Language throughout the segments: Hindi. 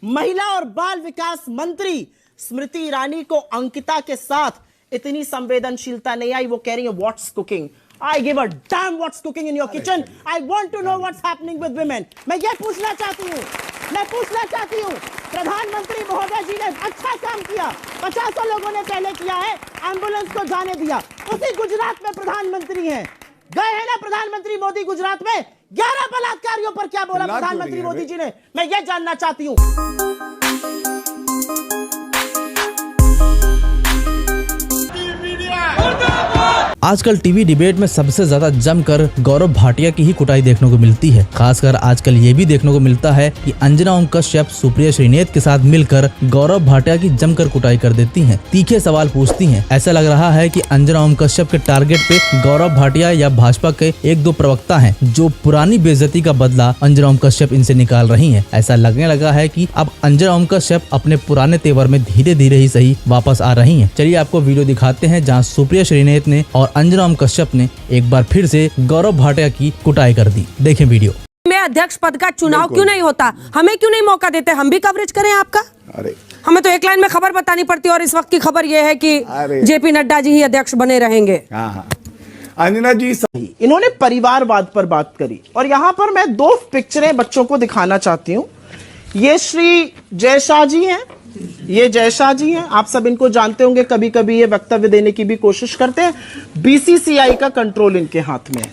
महिला और बाल विकास मंत्री स्मृति ईरानी को अंकिता के साथ इतनी संवेदनशीलता नहीं आई। वो कह रही है what's cooking, I give a damn what's cooking in your kitchen, I want to know what's happening with women. मैं ये पूछना चाहती हूँ प्रधानमंत्री महोदय जी ने अच्छा काम किया, 50 लोगों ने पहले किया है, एम्बुलेंस को जाने दिया। उसी गुजरात में प्रधानमंत्री हैं, गए हैं ना प्रधानमंत्री मोदी गुजरात में, 11 बलात्कारियों पर क्या बोला प्रधानमंत्री मोदी जी ने, मैं ये जानना चाहती हूँ। आजकल टीवी डिबेट में सबसे ज्यादा जमकर गौरव भाटिया की ही कुटाई देखने को मिलती है। खासकर आजकल ये भी देखने को मिलता है कि अंजना ओम कश्यप सुप्रिया श्रीनेत के साथ मिलकर गौरव भाटिया की जमकर कुटाई कर देती हैं, तीखे सवाल पूछती हैं। ऐसा लग रहा है कि अंजना ओम कश्यप के टारगेट पे गौरव भाटिया या भाजपा के 1-2 प्रवक्ता हैं, जो पुरानी बेइज्जती का बदला अंजना ओम कश्यप इनसे निकाल रही है। ऐसा लगने लगा है कि अब अंजना ओम कश्यप अपने पुराने तेवर में धीरे धीरे ही सही वापस आ रही है। चलिए आपको वीडियो दिखाते हैं जहाँ सुप्रिया श्रीनेत ने और अंजना ओम कश्यप ने एक बार फिर से गौरव भाटिया की कुटाई कर दी। देखें वीडियो। में अध्यक्ष पद का चुनाव क्यों नहीं होता, हमें क्यों नहीं मौका देते, हम भी कवरेज करें आपका। अरे हमें तो एक लाइन में खबर बतानी पड़ती है और इस वक्त की खबर यह है कि जेपी नड्डा जी ही अध्यक्ष बने रहेंगे। अंजना जी इन्होंने परिवारवाद पर बात करी और यहाँ पर मैं 2 पिक्चरें बच्चों को दिखाना चाहती हूँ। ये श्री जयशाह जी हैं, ये जयशाह जी हैं, आप सब इनको जानते होंगे, कभी कभी ये वक्तव्य देने की भी कोशिश करते हैं। बीसीसीआई का कंट्रोल इनके हाथ में है।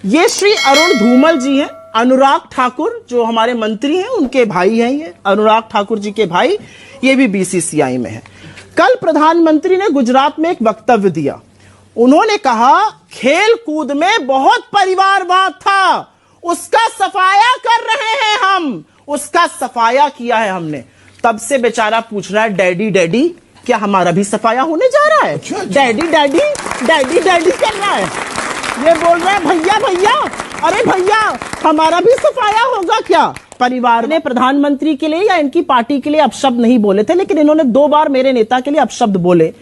ये श्री अरुण धूमल जी हैं, अनुराग ठाकुर जो हमारे मंत्री हैं उनके भाई हैं, ये अनुराग ठाकुर जी के भाई, ये भी बीसीसीआई में है। कल प्रधानमंत्री ने गुजरात में एक वक्तव्य दिया, उन्होंने कहा खेल कूद में बहुत परिवारवाद था, उसका सफाया कर रहे हैं हम, उसका सफाया किया है हमने। तब से बेचारा पूछ रहा है डैडी डैडी, क्या हमारा भी सफाया होने जा रहा है? डैडी डैडी डैडी डैडी कर रहा है, ये बोल रहा है भैया भैया, अरे भैया हमारा भी सफाया होगा क्या? परिवार ने प्रधानमंत्री के लिए या इनकी पार्टी के लिए अपशब्द नहीं बोले थे, लेकिन इन्होंने 2 बार मेरे नेता के लिए अपशब्द बोले।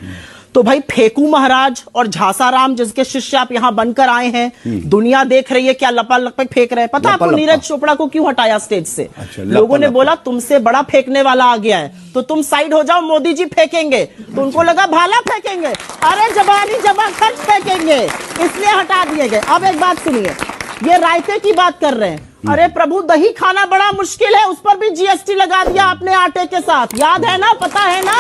तो भाई फेकू महाराज और झासाराम जिसके शिष्य आप यहां बनकर आए हैं, दुनिया देख रही है क्या लपालप फेंक रहे हैं। पता आपको नीरज चोपड़ा को क्यों हटाया स्टेज से? लोगों ने बोला तुमसे बड़ा फेंकने वाला आ गया है, तो तुम साइड हो जाओ, मोदी जी फेंकेंगे। तो उनको लगा भाला फेंकेंगे, अरे जबानी जबा खर्च फेंकेंगे, इसलिए हटा दिए गए। अब एक बात सुनिए, ये रायते की बात कर रहे हैं। अरे प्रभु दही खाना बड़ा मुश्किल है, उस पर भी जीएसटी लगा दिया आपने आटे के साथ, याद है ना, पता है ना,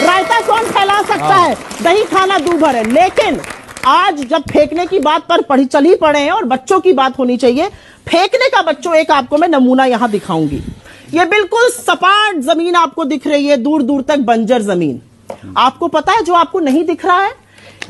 रायता कौन फैला सकता है, दही खाना दूभर है। लेकिन आज जब फेंकने की बात पर चल ही पड़े हैं और बच्चों की बात होनी चाहिए, फेंकने का बच्चों एक आपको मैं नमूना यहां दिखाऊंगी। ये बिल्कुल सपाट जमीन आपको दिख रही है, दूर दूर तक बंजर जमीन। आपको पता है जो आपको नहीं दिख रहा है,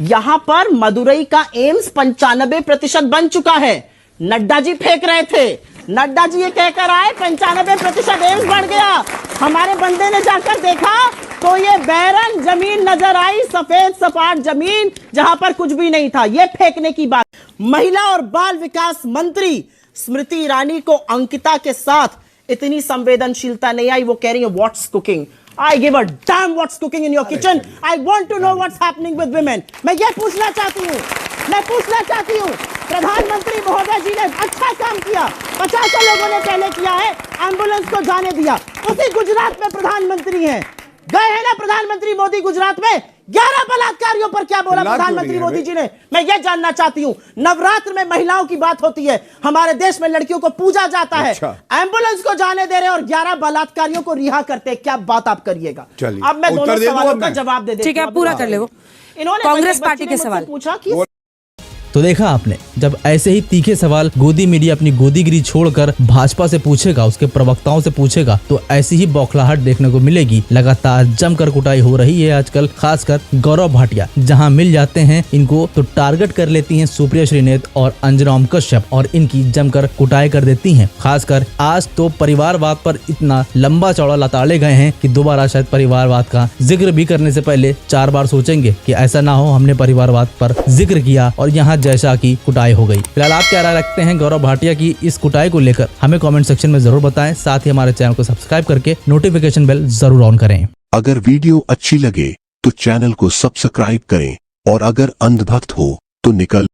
यहां पर मदुरई का एम्स 95% बन चुका है। नड्डा जी फेंक रहे थे, नड्डा जी ये कहकर आए 95% एम्स बढ़ गया। हमारे बंदे ने जाकर देखा तो ये बैरन जमीन नजर आई, सफेद सपाट जमीन जहां पर कुछ भी नहीं था। ये फेंकने की बात। महिला और बाल विकास मंत्री स्मृति ईरानी को अंकिता के साथ इतनी संवेदनशीलता नहीं आई। वो कह रही है what's cooking, I give a damn what's cooking in your kitchen, I want to know what's happening with women. मैं ये पूछना चाहती हूँ प्रधानमंत्री महोदय जी ने अच्छा काम किया, 50 लोगों ने पहले किया है, एम्बुलेंस को जाने दिया। उसी गुजरात में प्रधानमंत्री हैं, गए हैं ना प्रधानमंत्री मोदी गुजरात में, 11 बलात्कारियों पर क्या बोला प्रधानमंत्री मोदी जी ने, मैं ये जानना चाहती हूँ। नवरात्र में महिलाओं की बात होती है, हमारे देश में लड़कियों को पूजा जाता है, एम्बुलेंस को जाने दे रहे और 11 बलात्कारियों को रिहा करते हैं, क्या बात आप करिएगा? अब मैं दोनों सवालों का जवाब दे देती हूं। ठीक है, पूरा कर ले। वो इन्होंने कांग्रेस पार्टी के सवाल पूछा कि तो देखा आपने, जब ऐसे ही तीखे सवाल गोदी मीडिया अपनी गोदीगिरी छोड़कर भाजपा से पूछेगा, उसके प्रवक्ताओं से पूछेगा, तो ऐसी ही बौखलाहट देखने को मिलेगी। लगातार जमकर कुटाई हो रही है आजकल, खासकर गौरव भाटिया जहां मिल जाते हैं इनको तो टारगेट कर लेती हैं सुप्रिया श्रीनेत और अंजना ओम कश्यप और इनकी जमकर कुटाई कर देती हैं। खासकर आज तो परिवारवाद पर इतना लंबा चौड़ा लताड़े गए हैं कि दोबारा शायद परिवारवाद का जिक्र भी करने से पहले 4 बार सोचेंगे कि ऐसा ना हो हमने परिवारवाद पर जिक्र किया और यहाँ जयशाह की कुटाई हो गई। फिलहाल आप क्या राय रखते हैं गौरव भाटिया की इस कुटाई को लेकर, हमें कमेंट सेक्शन में जरूर बताएं। साथ ही हमारे चैनल को सब्सक्राइब करके नोटिफिकेशन बेल जरूर ऑन करें। अगर वीडियो अच्छी लगे तो चैनल को सब्सक्राइब करें और अगर अंधभक्त हो तो निकल